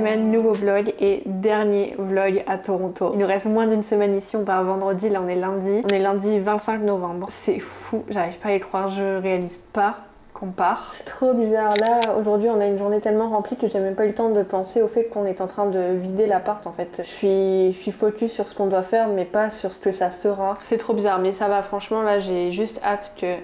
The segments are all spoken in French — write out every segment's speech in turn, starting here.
semaine, nouveau vlog et dernier vlog à Toronto. Il nous reste moins d'une semaine ici, on part vendredi, là on est lundi. On est lundi 25 novembre. C'est fou, j'arrive pas à y croire, je réalise pas qu'on part. C'est trop bizarre. Là, aujourd'hui, on a une journée tellement remplie que j'ai même pas eu le temps de penser au fait qu'on est en train de vider l'appart en fait. Je suis focus sur ce qu'on doit faire, mais pas sur ce que ça sera. C'est trop bizarre, mais ça va, franchement, là, j'ai juste hâte que...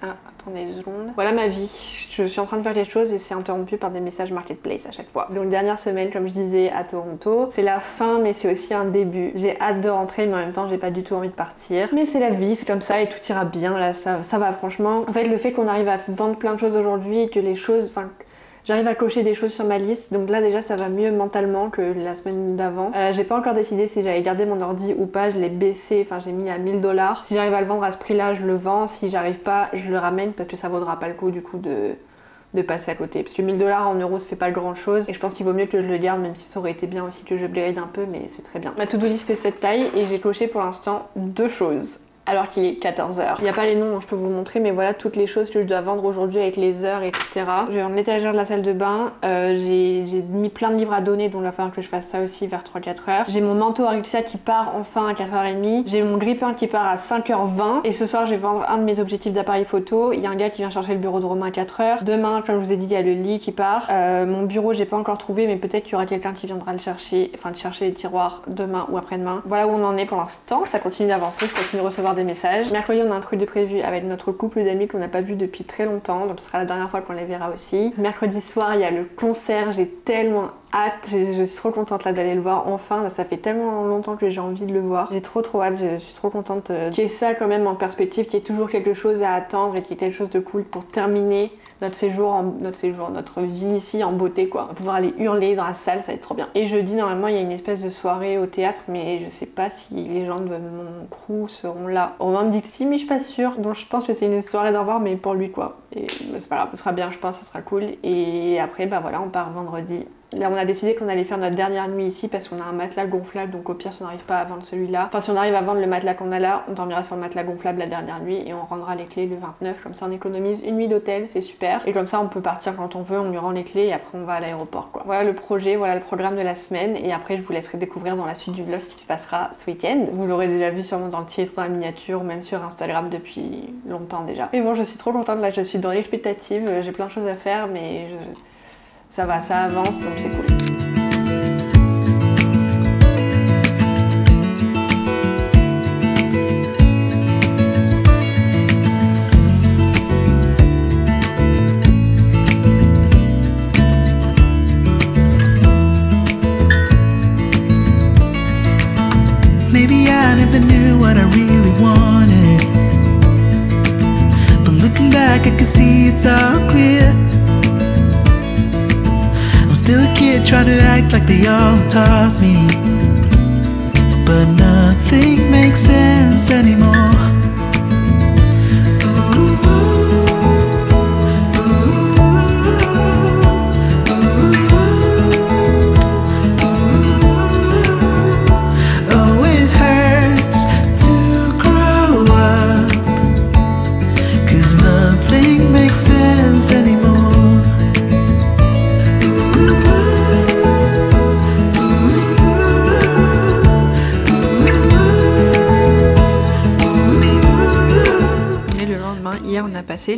Ah, attendez 2 secondes. Voilà ma vie. Je suis en train de faire quelque chose et c'est interrompu par des messages marketplace à chaque fois. Donc dernière semaine, comme je disais, à Toronto. C'est la fin, mais c'est aussi un début. J'ai hâte de rentrer, mais en même temps, j'ai pas du tout envie de partir. Mais c'est la vie, c'est comme ça et tout ira bien. Là, ça va franchement. En fait, le fait qu'on arrive à vendre plein de choses aujourd'hui et que les choses... Enfin, j'arrive à cocher des choses sur ma liste, donc là déjà ça va mieux mentalement que la semaine d'avant. J'ai pas encore décidé si j'allais garder mon ordi ou pas, je l'ai baissé, enfin j'ai mis à 1000 $. Si j'arrive à le vendre à ce prix là, je le vends, si j'arrive pas, je le ramène parce que ça vaudra pas le coup du coup de passer à côté. Parce que 1000 $ en euros ça fait pas grand chose et je pense qu'il vaut mieux que je le garde, même si ça aurait été bien aussi que je upgrade un peu, mais c'est très bien. Ma to-do list fait cette taille et j'ai coché pour l'instant 2 choses. Alors qu'il est 14h. Il n'y a pas les noms, donc je peux vous montrer, mais voilà toutes les choses que je dois vendre aujourd'hui avec les heures, etc. J'ai en étagère de la salle de bain, j'ai mis plein de livres à donner, donc il va falloir que je fasse ça aussi vers 3-4 heures. J'ai mon manteau à Arixa qui part enfin à 4h30. J'ai mon grille-pain qui part à 5h20. Et ce soir, je vais vendre un de mes objectifs d'appareil photo. Il y a un gars qui vient chercher le bureau de Romain à 4h. Demain, comme je vous ai dit, il y a le lit qui part. Mon bureau, j'ai pas encore trouvé, mais peut-être qu'il y aura quelqu'un qui viendra le chercher, enfin de chercher les tiroirs demain ou après-demain. Voilà où on en est pour l'instant. Ça continue d'avancer, je continue de recevoir des messages. Mercredi, on a un truc de prévu avec notre couple d'amis qu'on n'a pas vu depuis très longtemps, donc ce sera la dernière fois qu'on les verra aussi. Mercredi soir, il y a le concert, j'ai tellement hâte, je suis trop contente là d'aller le voir enfin, là, ça fait tellement longtemps que j'ai envie de le voir. J'ai trop hâte, je suis trop contente qu'il y ait ça quand même en perspective, qu'il y ait toujours quelque chose à attendre et qu'il y ait quelque chose de cool pour terminer notre vie ici en beauté quoi. On va pouvoir aller hurler dans la salle, ça va être trop bien. Et jeudi normalement il y a une espèce de soirée au théâtre, mais je sais pas si les gens de mon crew seront là. Romain me dit que si, mais je suis pas sûre, donc je pense que c'est une soirée d'au revoir, mais pour lui quoi. Et bah, c'est pas grave, ça sera bien, je pense, ça sera cool. Et après bah voilà, on part vendredi. Là on a décidé qu'on allait faire notre dernière nuit ici parce qu'on a un matelas gonflable, donc au pire si on n'arrive pas à vendre celui-là, enfin si on arrive à vendre le matelas qu'on a là, on dormira sur le matelas gonflable la dernière nuit et on rendra les clés le 29, comme ça on économise une nuit d'hôtel, c'est super. Et comme ça on peut partir quand on veut, on lui rend les clés et après on va à l'aéroport quoi. Voilà le projet, voilà le programme de la semaine et après je vous laisserai découvrir dans la suite du vlog ce qui se passera ce week-end. Vous l'aurez déjà vu sûrement dans le titre, dans la miniature ou même sur Instagram depuis longtemps déjà. Et bon, je suis trop contente là, je suis dans l'expectative, j'ai plein de choses à faire mais ça va, ça avance donc c'est cool. Maybe I never knew what I really wanted, but looking back I can see it's all clear. I'm still a kid trying to act like they all taught me, but nothing makes sense anymore.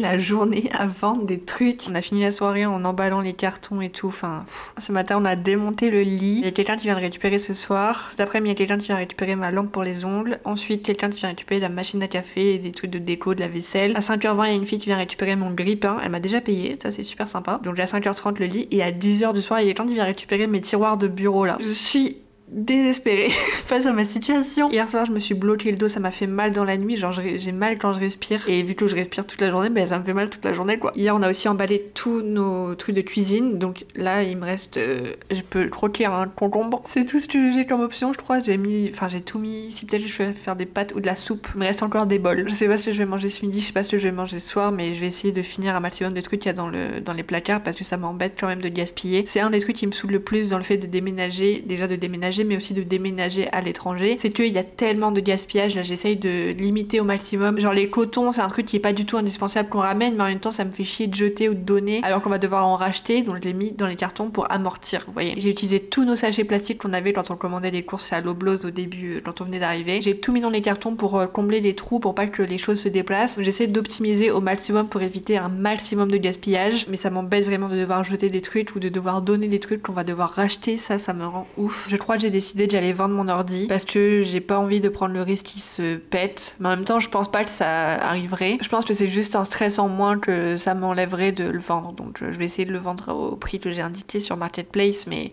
La journée à vendre des trucs. On a fini la soirée en emballant les cartons et tout. Enfin, ce matin, on a démonté le lit. Il y a quelqu'un qui vient le récupérer ce soir. Cet après-midi, il y a quelqu'un qui vient récupérer ma lampe pour les ongles. Ensuite, quelqu'un qui vient récupérer la machine à café et des trucs de déco, de la vaisselle. À 5h20, il y a une fille qui vient récupérer mon grille-pain. Elle m'a déjà payé. Ça, c'est super sympa. Donc, à 5h30, le lit. Et à 10h du soir, il y a quelqu'un qui vient récupérer mes tiroirs de bureau là. Je suis désespérée face à ma situation. Hier soir je me suis bloqué le dos, ça m'a fait mal dans la nuit, genre j'ai mal quand je respire et vu que je respire toute la journée, ben ça me fait mal toute la journée quoi. Hier on a aussi emballé tous nos trucs de cuisine, donc là il me reste, je peux croquer un concombre, c'est tout ce que j'ai comme option je crois, j'ai tout mis, si peut-être je vais faire des pâtes ou de la soupe, il me reste encore des bols. Je sais pas ce que je vais manger ce midi, je sais pas ce que je vais manger ce soir, mais je vais essayer de finir un maximum de trucs qu'il y a dans les placards parce que ça m'embête quand même de gaspiller. C'est un des trucs qui me saoule le plus dans le fait de déménager, déjà de déménager déménager, mais aussi de déménager à l'étranger, c'est qu'il y a tellement de gaspillage. Là j'essaye de limiter au maximum. Genre les cotons, c'est un truc qui est pas du tout indispensable qu'on ramène, mais en même temps ça me fait chier de jeter ou de donner alors qu'on va devoir en racheter, donc je l'ai mis dans les cartons pour amortir, vous voyez. J'ai utilisé tous nos sachets plastiques qu'on avait quand on commandait les courses à Loblaws au début, quand on venait d'arriver. J'ai tout mis dans les cartons pour combler les trous, pour pas que les choses se déplacent. J'essaie d'optimiser au maximum pour éviter un maximum de gaspillage, mais ça m'embête vraiment de devoir jeter des trucs ou de devoir donner des trucs qu'on va devoir racheter, ça me rend ouf. Je crois que j'ai décidé que j'allais vendre mon ordi parce que j'ai pas envie de prendre le risque qu'il se pète, mais en même temps je pense pas que ça arriverait. Je pense que c'est juste un stress en moins que ça m'enlèverait de le vendre, donc je vais essayer de le vendre au prix que j'ai indiqué sur Marketplace, mais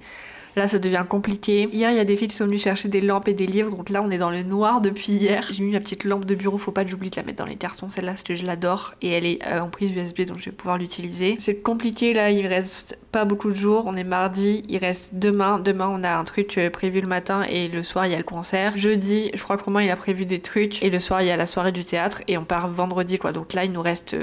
là ça devient compliqué. Hier il y a des filles qui sont venues chercher des lampes et des livres, donc là on est dans le noir depuis hier. J'ai mis ma petite lampe de bureau, faut pas que j'oublie de la mettre dans les cartons, celle-là parce que je l'adore et elle est en prise USB donc je vais pouvoir l'utiliser. C'est compliqué là, il me reste pas beaucoup de jours, on est mardi, il reste demain on a un truc prévu le matin et le soir il y a le concert. Jeudi je crois que Romain il a prévu des trucs et le soir il y a la soirée du théâtre et on part vendredi quoi, donc là il nous reste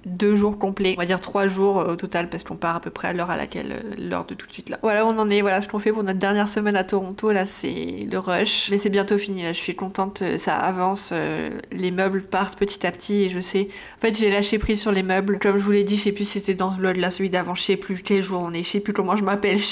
2 jours complets, on va dire 3 jours au total parce qu'on part à peu près à l'heure à laquelle l'heure de tout de suite là. Voilà où on en est, voilà ce qu'on fait pour notre dernière semaine à Toronto, là c'est le rush, mais c'est bientôt fini là, je suis contente, ça avance, les meubles partent petit à petit et je sais, en fait j'ai lâché prise sur les meubles, comme je vous l'ai dit, je sais plus si c'était dans ce vlog là, celui d'avant, je sais plus quel jour on est, je sais plus comment je m'appelle, je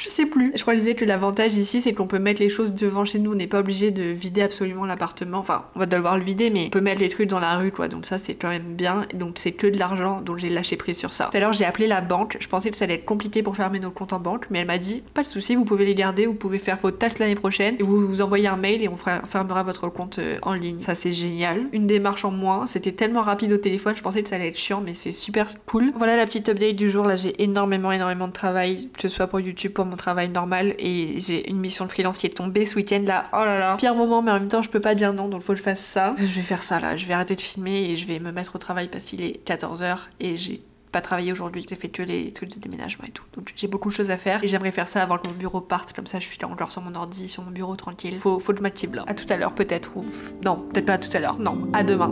sais plus. Je crois que je disais que l'avantage ici c'est qu'on peut mettre les choses devant chez nous, on n'est pas obligé de vider absolument l'appartement, enfin on va devoir le vider mais on peut mettre les trucs dans la rue quoi, donc ça c'est quand même bien, donc c'est que de l'argent, donc j'ai lâché prise sur ça. Tout à l'heure j'ai appelé la banque, je pensais que ça allait être compliqué pour fermer nos comptes en banque, mais elle m'a dit pas de souci, vous pouvez les garder, vous pouvez faire vos taxes l'année prochaine et vous envoyez un mail et on fermera votre compte en ligne. Ça c'est génial, une démarche en moins, c'était tellement rapide au téléphone, je pensais que ça allait être chiant mais c'est super cool. Voilà la petite update du jour, là j'ai énormément de travail, que ce soit pour YouTube, pour mon travail normal, et j'ai une mission de freelance qui est tombée ce week-end là, oh là là, pire moment, mais en même temps je peux pas dire non donc faut que je fasse ça. Je vais faire ça là, je vais arrêter de filmer et je vais me mettre au travail parce qu'il est 14h et j'ai pas travaillé aujourd'hui, j'ai fait que les trucs de déménagement et tout, donc j'ai beaucoup de choses à faire et j'aimerais faire ça avant que mon bureau parte, comme ça je suis là encore sur mon ordi, sur mon bureau tranquille. Faut que je m'active là. À tout à l'heure peut-être, ou non, peut-être pas à tout à l'heure, non, à demain.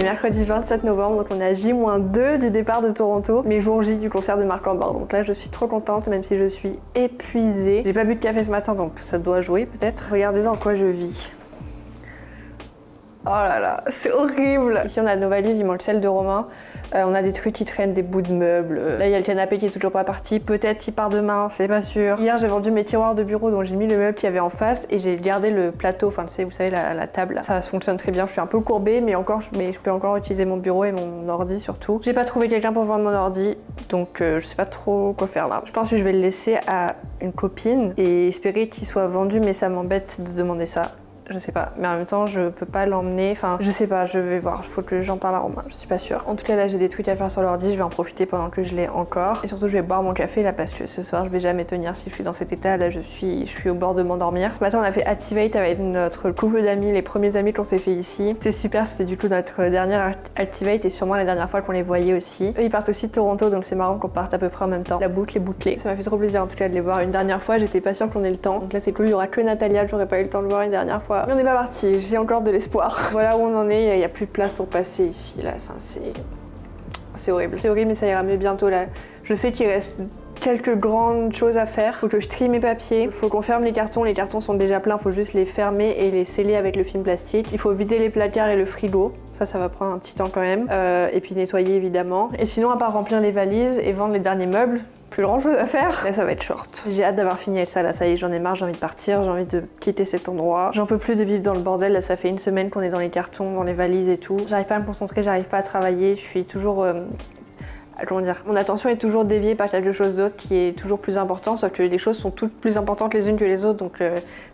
Mercredi 27 novembre, donc on est à J-2 du départ de Toronto, mais jour J du concert de Marc Lambert. Donc là je suis trop contente même si je suis épuisée. J'ai pas bu de café ce matin donc ça doit jouer peut-être. Regardez dans quoi je vis. Oh là là, c'est horrible. Ici on a nos valises, il manque celle de Romain. On a des trucs qui traînent, des bouts de meubles. Là il y a le canapé qui est toujours pas parti. Peut-être il part demain, c'est pas sûr. Hier j'ai vendu mes tiroirs de bureau donc j'ai mis le meuble qu'il y avait en face et j'ai gardé le plateau, enfin tu sais, vous savez la table. Ça fonctionne très bien, je suis un peu courbée mais je peux encore utiliser mon bureau et mon ordi surtout. J'ai pas trouvé quelqu'un pour vendre mon ordi donc je sais pas trop quoi faire là. Je pense que je vais le laisser à une copine et espérer qu'il soit vendu, mais ça m'embête de demander ça. Je sais pas, mais en même temps je peux pas l'emmener, enfin je sais pas, je vais voir, faut que j'en parle à Romain, je suis pas sûre. En tout cas là j'ai des trucs à faire sur l'ordi, je vais en profiter pendant que je l'ai encore. Et surtout je vais boire mon café là parce que ce soir je vais jamais tenir si je suis dans cet état, là je suis au bord de m'endormir. Ce matin on a fait Activate avec notre couple d'amis, les premiers amis qu'on s'est fait ici. C'était super, c'était du coup notre dernière Activate et sûrement la dernière fois qu'on les voyait aussi. Eux ils partent aussi de Toronto donc c'est marrant qu'on parte à peu près en même temps. La boucle est bouclée. Ça m'a fait trop plaisir en tout cas de les voir une dernière fois, j'étais pas sûre qu'on ait le temps. Donc là c'est cool, il y aura que Natalia, j'aurais pas eu le temps de voir une dernière fois. Mais on n'est pas parti, j'ai encore de l'espoir. Voilà où on en est, il n'y a plus de place pour passer ici là, enfin c'est horrible. C'est horrible mais ça ira mieux bientôt là. Je sais qu'il reste quelques grandes choses à faire. Faut que je trie mes papiers, faut qu'on ferme les cartons sont déjà pleins, faut juste les fermer et les sceller avec le film plastique. Il faut vider les placards et le frigo. Ça va prendre un petit temps quand même. Et puis nettoyer évidemment. Et sinon à part remplir les valises et vendre les derniers meubles, plus grand chose à faire. Là ça va être short. J'ai hâte d'avoir fini avec ça là, ça y est j'en ai marre, j'ai envie de partir, j'ai envie de quitter cet endroit. J'en peux plus de vivre dans le bordel, là ça fait une semaine qu'on est dans les cartons, dans les valises et tout. J'arrive pas à me concentrer, j'arrive pas à travailler, je suis toujours comment dire, mon attention est toujours déviée par quelque chose d'autre qui est toujours plus important, sauf que les choses sont toutes plus importantes les unes que les autres, donc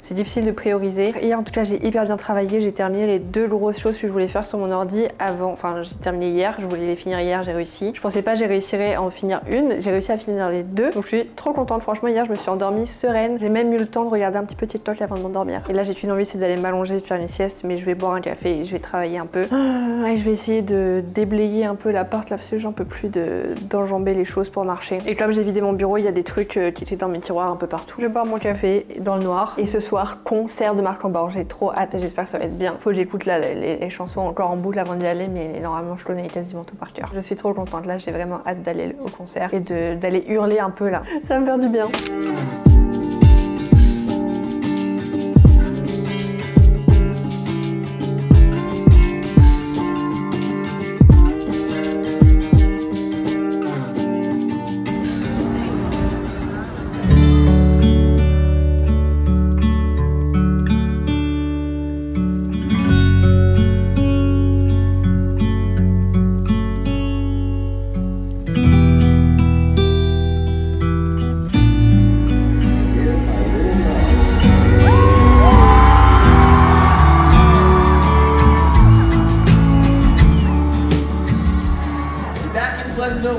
c'est difficile de prioriser. Hier en tout cas j'ai hyper bien travaillé, j'ai terminé les 2 grosses choses que je voulais faire sur mon ordi avant, enfin j'ai terminé hier, je voulais les finir hier, j'ai réussi. Je pensais pas que j'ai réussirais à en finir une, j'ai réussi à finir les 2, donc je suis trop contente, franchement hier je me suis endormie sereine, j'ai même eu le temps de regarder un petit peu TikTok avant de m'endormir. Et là j'ai qu'une envie, c'est d'aller m'allonger, de faire une sieste, mais je vais boire un café et je vais travailler un peu. Et je vais essayer de déblayer un peu l'appart là parce que j'en peux plus d'enjamber les choses pour marcher. Et comme j'ai vidé mon bureau, il y a des trucs qui étaient dans mes tiroirs un peu partout. Je vais boire mon café dans le noir. Et ce soir, concert de Marc Lambord. J'ai trop hâte, j'espère que ça va être bien. Faut que j'écoute là les chansons encore en boucle avant d'y aller, mais normalement je connais quasiment tout par cœur. Je suis trop contente là, j'ai vraiment hâte d'aller au concert et d'aller hurler un peu là. Ça va me faire du bien.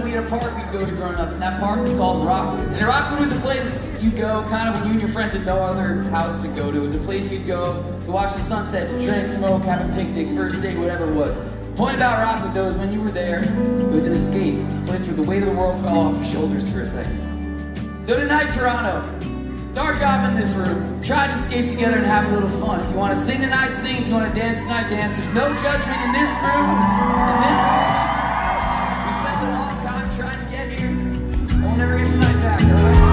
We had a park we'd go to growing up, and that park was called Rockwood. And Rockwood was a place you go kind of when you and your friends had no other house to go to. It was a place you'd go to watch the sunset, to drink, smoke, have a picnic, first date, whatever it was. The point about Rockwood, though, is when you were there, it was an escape. It was a place where the weight of the world fell off your shoulders for a second. So tonight, Toronto, it's our job in this room. Try to escape together and have a little fun. If you want to sing tonight, sing. If you want to dance tonight, dance. There's no judgment in this room. In this room. We spent a long time trying to get here. We'll never get tonight back, all right?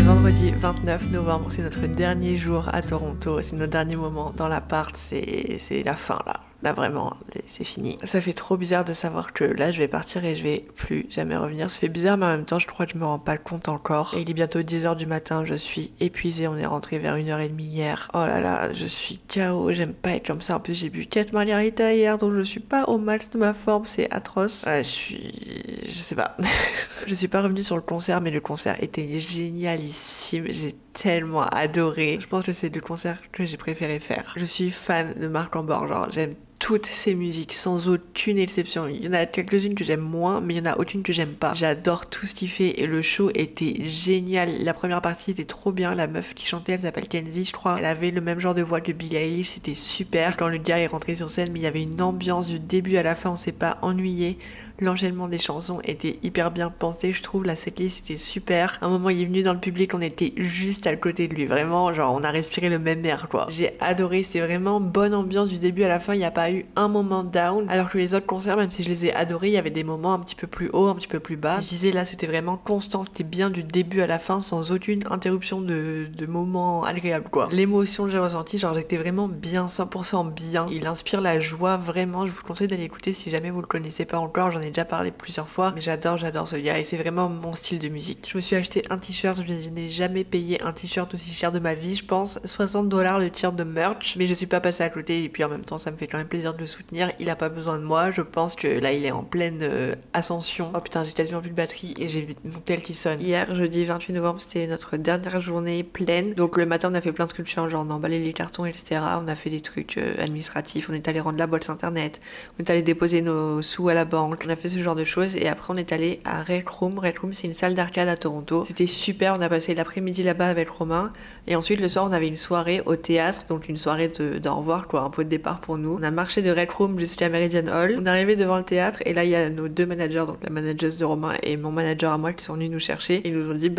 Vendredi 29 novembre, c'est notre dernier jour à Toronto, c'est notre dernier moment dans l'appart, c'est la fin là. Là vraiment, c'est fini. Ça fait trop bizarre de savoir que là je vais partir et je vais plus jamais revenir. Ça fait bizarre mais en même temps je crois que je me rends pas compte encore. Et il est bientôt 10h du matin, je suis épuisée, on est rentré vers 1h30 hier. Oh là là, je suis KO, j'aime pas être comme ça. En plus j'ai bu 4 margaritas hier donc je suis pas au max de ma forme, c'est atroce. Ouais, je sais pas. Je suis pas revenue sur le concert mais le concert était génialissime. J'ai tellement adoré. Je pense que c'est le concert que j'ai préféré faire. Je suis fan de Marc Lambord, genre j'aime toutes ses musiques sans aucune exception. Il y en a quelques-unes que j'aime moins, mais il y en a aucune que j'aime pas. J'adore tout ce qu'il fait et le show était génial. La première partie était trop bien. La meuf qui chantait, elle s'appelle Kenzie, je crois. Elle avait le même genre de voix que Billie Eilish, c'était super. Quand le gars est rentré sur scène, mais il y avait une ambiance du début à la fin, on s'est pas ennuyé. L'enchaînement des chansons était hyper bien pensé, je trouve. La setlist était super. À un moment, il est venu dans le public, on était juste à côté de lui. Vraiment, genre, on a respiré le même air, quoi. J'ai adoré, c'est vraiment bonne ambiance du début à la fin. Il n'y a pas eu un moment down. Alors que les autres concerts, même si je les ai adorés, il y avait des moments un petit peu plus haut, un petit peu plus bas. Je disais là, c'était vraiment constant. C'était bien du début à la fin, sans aucune interruption de moments agréables, quoi. L'émotion que j'ai ressentie, genre, j'étais vraiment bien, 100% bien. Il inspire la joie, vraiment. Je vous conseille d'aller écouter si jamais vous le connaissez pas encore. J'en ai déjà parlé plusieurs fois, mais j'adore ce gars et c'est vraiment mon style de musique. Je me suis acheté un t-shirt, je n'ai jamais payé un t-shirt aussi cher de ma vie, je pense. 60 $ le t-shirt de merch, mais je suis pas passée à côté et puis en même temps ça me fait quand même plaisir de le soutenir. Il a pas besoin de moi, je pense que là il est en pleine ascension. Oh putain, j'ai quasiment plus de batterie et j'ai mon tel qui sonne. Hier, jeudi 28 novembre, c'était notre dernière journée pleine. Donc le matin on a fait plein de trucs chiants, genre on a emballé les cartons, etc. On a fait des trucs administratifs, on est allé rendre la boîte internet, on est allé déposer nos sous à la banque, on a fait ce genre de choses et après on est allé à Red Room. Red Room, c'est une salle d'arcade à Toronto. C'était super, on a passé l'après-midi là-bas avec Romain et ensuite le soir on avait une soirée au théâtre, donc une soirée d'au revoir quoi, un peu de départ pour nous. On a marché de Red Room jusqu'à Meridian Hall. On est arrivé devant le théâtre et là il y a nos deux managers, donc la manageuse de Romain et mon manager à moi qui sont venus nous chercher et ils nous ont dit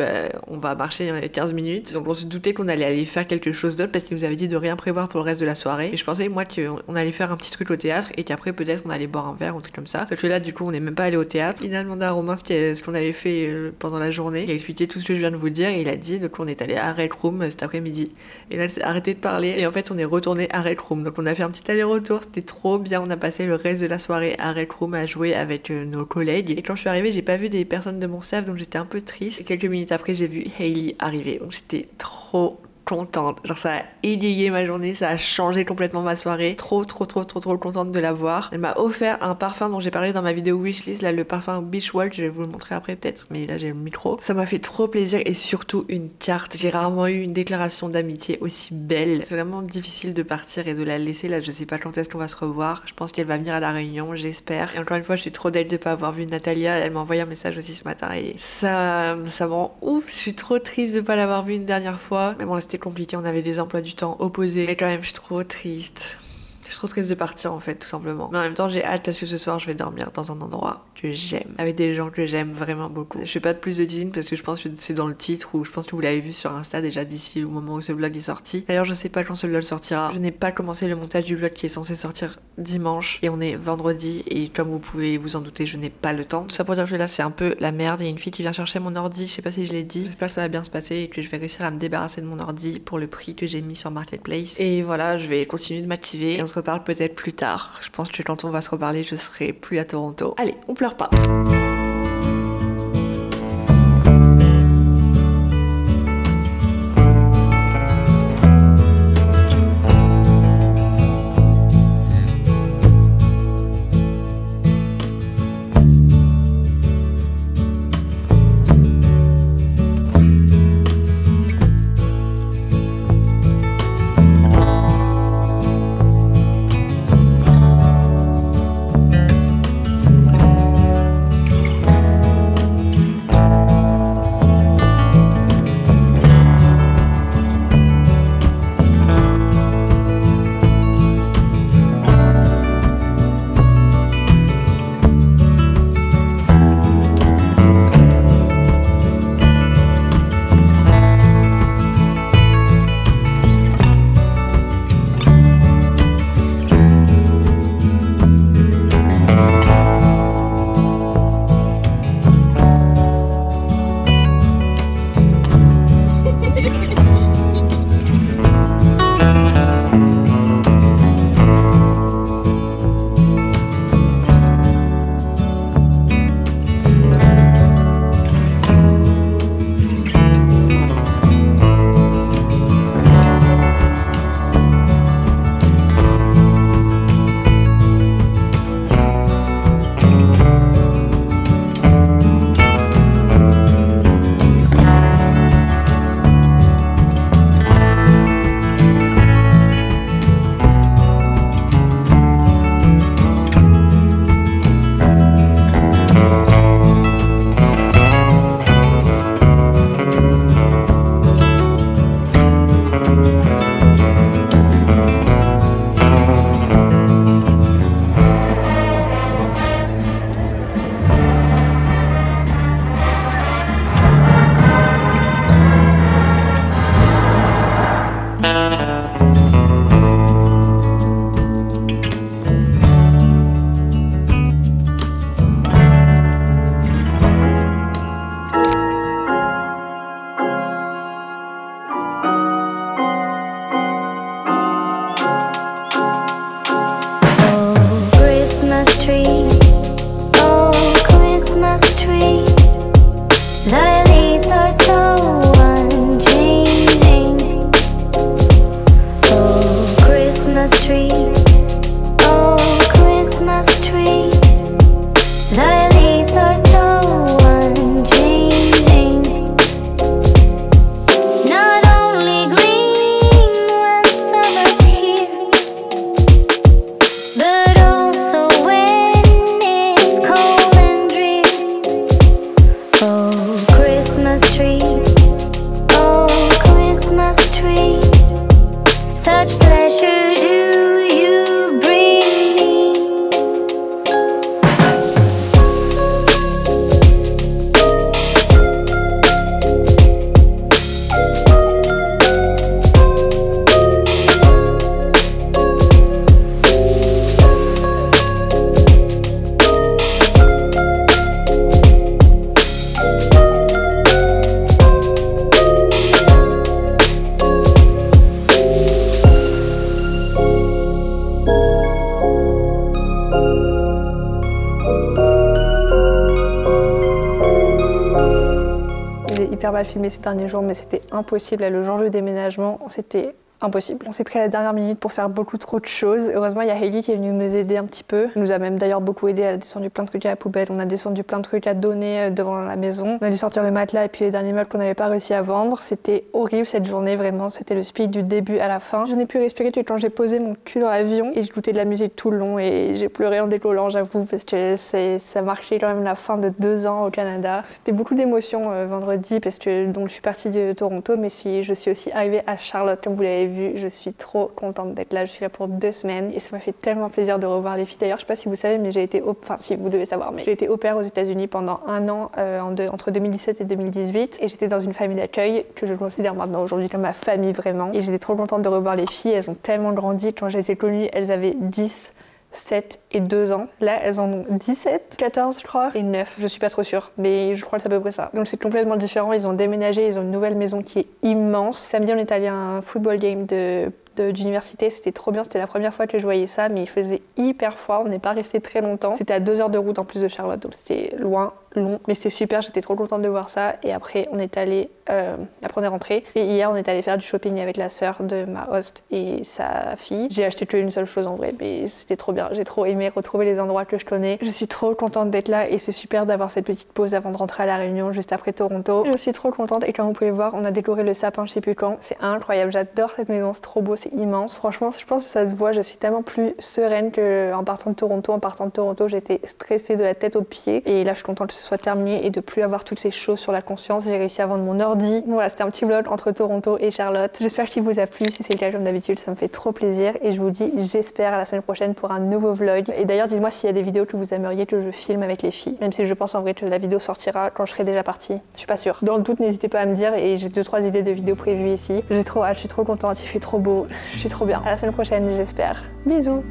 on va marcher 15 minutes. Donc on se doutait qu'on allait aller faire quelque chose d'autre parce qu'ils nous avaient dit de rien prévoir pour le reste de la soirée et je pensais moi qu'on allait faire un petit truc au théâtre et qu'après peut-être on allait boire un verre ou un truc comme ça. Sauf que là du coup on n'est même pas allé au théâtre. Il a demandé à Romain ce qu'on avait fait pendant la journée. Il a expliqué tout ce que je viens de vous dire et il a dit donc on est allé à Red Room cet après-midi. Et là il s'est arrêté de parler et en fait on est retourné à Red Room. Donc on a fait un petit aller-retour, c'était trop bien. On a passé le reste de la soirée à Red Room à jouer avec nos collègues. Et quand je suis arrivée, j'ai pas vu des personnes de mon staff donc j'étais un peu triste. Et quelques minutes après, j'ai vu Hailey arriver. Donc j'étais trop contente. Genre ça a égayé ma journée, ça a changé complètement ma soirée. Trop contente de la voir. Elle m'a offert un parfum dont j'ai parlé dans ma vidéo wishlist, là le parfum Beach Walk, je vais vous le montrer après peut-être, mais là j'ai le micro. Ça m'a fait trop plaisir et surtout une carte. J'ai rarement eu une déclaration d'amitié aussi belle. C'est vraiment difficile de partir et de la laisser là, je sais pas quand est-ce qu'on va se revoir. Je pense qu'elle va venir à la Réunion, j'espère. Et encore une fois, je suis trop d'elle de pas avoir vu Natalia. Elle m'a envoyé un message aussi ce matin et ça me rend ouf. Je suis trop triste de pas l'avoir vue une dernière fois. Mais bon, c'était compliqué, on avait des emplois du temps opposés. Mais quand même, je suis trop triste. Je suis trop triste de partir en fait, tout simplement. Mais en même temps, j'ai hâte parce que ce soir, je vais dormir dans un endroit que j'aime, avec des gens que j'aime vraiment beaucoup. Je fais pas de plus de teasing parce que je pense que c'est dans le titre ou je pense que vous l'avez vu sur Insta déjà d'ici au moment où ce vlog est sorti. D'ailleurs, je sais pas quand ce vlog sortira. Je n'ai pas commencé le montage du vlog qui est censé sortir dimanche et on est vendredi et comme vous pouvez vous en douter, je n'ai pas le temps. Tout ça pour dire que là, c'est un peu la merde. Il y a une fille qui vient chercher mon ordi, je sais pas si je l'ai dit. J'espère que ça va bien se passer et que je vais réussir à me débarrasser de mon ordi pour le prix que j'ai mis sur Marketplace. Et voilà, je vais continuer de m'activer et on se reparle peut-être plus tard. Je pense que quand on va se reparler, je serai plus à Toronto. Allez, on pleure pas. mal filmé ces derniers jours, mais c'était impossible. Là, le jour du déménagement, c'était impossible. On s'est pris à la dernière minute pour faire beaucoup trop de choses. Heureusement, il y a Hailey qui est venue nous aider un petit peu. Elle nous a même d'ailleurs beaucoup aidé. Elle a descendu plein de trucs à la poubelle. On a descendu plein de trucs à donner devant la maison. On a dû sortir le matelas et puis les derniers meubles qu'on n'avait pas réussi à vendre. C'était horrible cette journée, vraiment. C'était le speed du début à la fin. Je n'ai pu respirer quand j'ai posé mon cul dans l'avion et j'écoutais de la musique tout le long et j'ai pleuré en décollant, j'avoue, parce que ça marquait quand même la fin de 2 ans au Canada. C'était beaucoup d'émotions vendredi parce que donc je suis partie de Toronto, mais je suis aussi arrivée à Charlotte, comme vous l'avez vu. Je suis trop contente d'être là. Je suis là pour 2 semaines et ça m'a fait tellement plaisir de revoir les filles. D'ailleurs, je sais pas si vous savez, mais j'ai été si vous devez savoir, mais j'ai été au pair aux États-Unis pendant 1 an entre 2017 et 2018 et j'étais dans une famille d'accueil que je considère maintenant aujourd'hui comme ma famille vraiment. Et j'étais trop contente de revoir les filles. Elles ont tellement grandi. Quand je les ai connues, elles avaient 10, 7 et 2 ans. Là, elles en ont 17, 14 je crois, et 9, je suis pas trop sûre, mais je crois que c'est à peu près ça. Donc c'est complètement différent, ils ont déménagé, ils ont une nouvelle maison qui est immense. Samedi, on est allé à un football game d'université, c'était trop bien, c'était la première fois que je voyais ça, mais il faisait hyper froid, on n'est pas resté très longtemps. C'était à 2 heures de route en plus de Charlotte, donc c'était loin, long, mais c'était super, j'étais trop contente de voir ça. Et après on est allé, après on est rentré, et hier on est allé faire du shopping avec la sœur de ma host et sa fille. J'ai acheté qu'une seule chose en vrai, mais c'était trop bien, j'ai trop aimé retrouver les endroits que je connais. Je suis trop contente d'être là et c'est super d'avoir cette petite pause avant de rentrer à La Réunion juste après Toronto. Je suis trop contente et comme vous pouvez voir, on a décoré le sapin je sais plus quand, c'est incroyable, j'adore cette maison, c'est trop beau, c'est immense. Franchement, je pense que ça se voit, je suis tellement plus sereine qu'en partant de Toronto. En partant de Toronto, j'étais stressée de la tête aux pieds et là je suis contente que ce soit terminé et de plus avoir toutes ces choses sur la conscience. J'ai réussi à vendre mon ordi. Voilà, c'était un petit vlog entre Toronto et Charlotte. J'espère qu'il vous a plu. Si c'est le cas, comme d'habitude, ça me fait trop plaisir et je vous dis j'espère à la semaine prochaine pour un nouveau vlog. Et d'ailleurs, dites-moi s'il y a des vidéos que vous aimeriez que je filme avec les filles, même si je pense en vrai que la vidéo sortira quand je serai déjà partie. Je suis pas sûre. Dans le doute, n'hésitez pas à me dire et j'ai 2-3 idées de vidéos prévues ici. J'ai trop hâte, je suis trop contente, il fait trop beau, je suis trop bien. À la semaine prochaine, j'espère. Bisous.